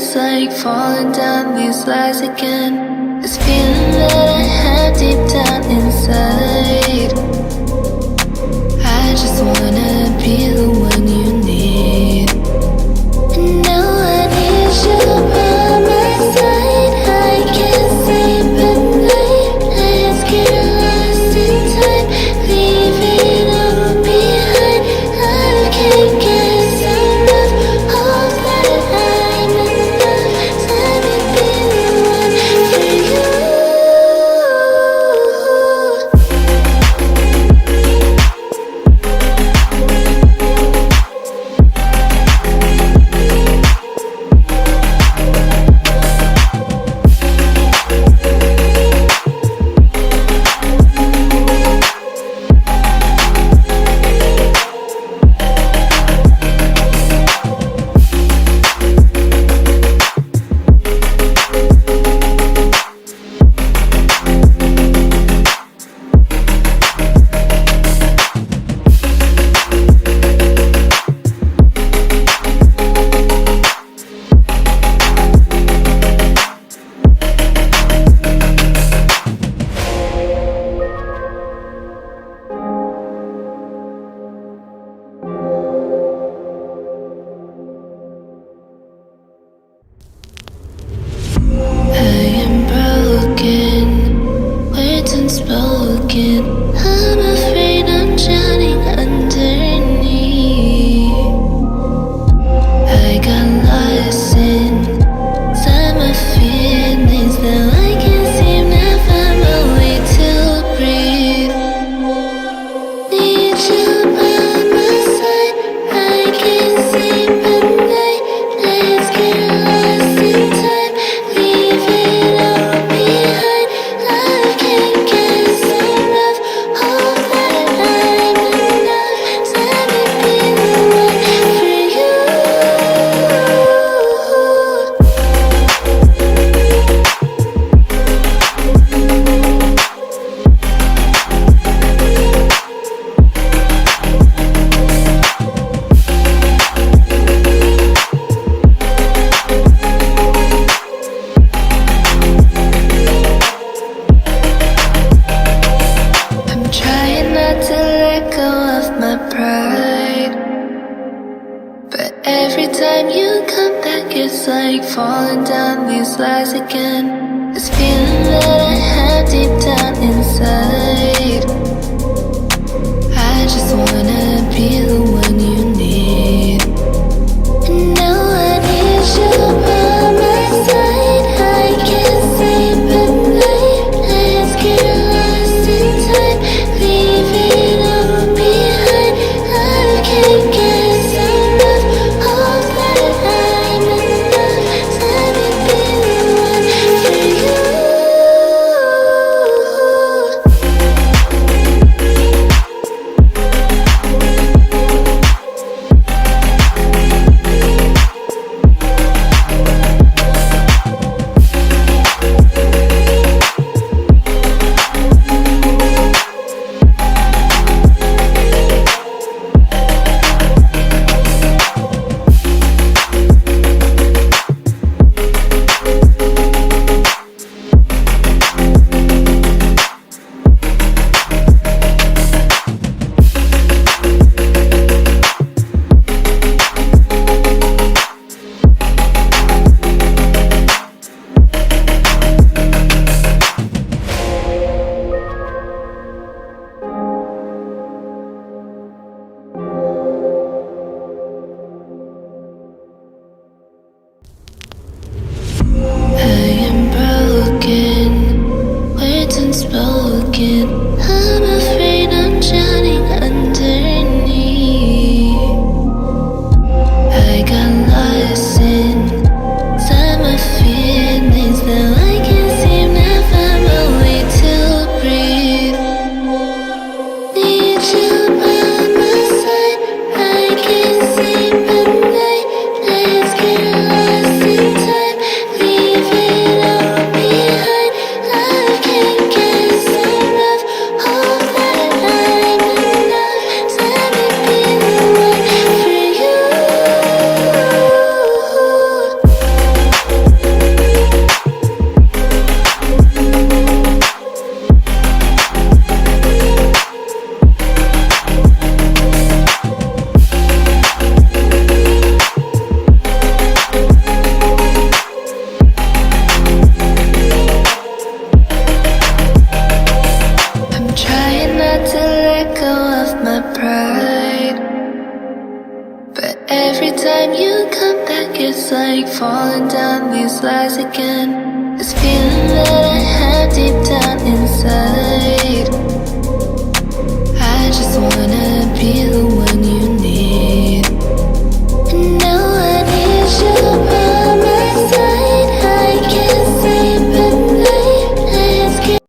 it's like falling down these lies again. This feeling that I have deep down inside. I just wanna be the one you need. And now I need you by my side. I can't sleep at night. Let's get lost in time. Leave it all behind. I can't get enough of that. I'm enough. Let me be the one for you. Unspoken, I'm afraid I'm drowning underneath. I got lost inside my feelings. Now I can't seem to find my way to breathe. Need you by my side. I can't sleep at night. Let's get lost in time. Leave it all behind. I can't get enough of that. I'm enough. Let me be the one for you. I'm trying not to let go of my pride, but every time you come back, it's like falling down these lies again. This feeling that I have deep down inside. I just wanna be the one you need. And now I need you by my side. I can't sleep at night. Let's get lost in time. Leave it all behind. I can't get enough of that. I'm enough. Let me be the one for you. let go of my pride. But every time you come back, it's like falling down these lies again. This feeling that I have deep down inside,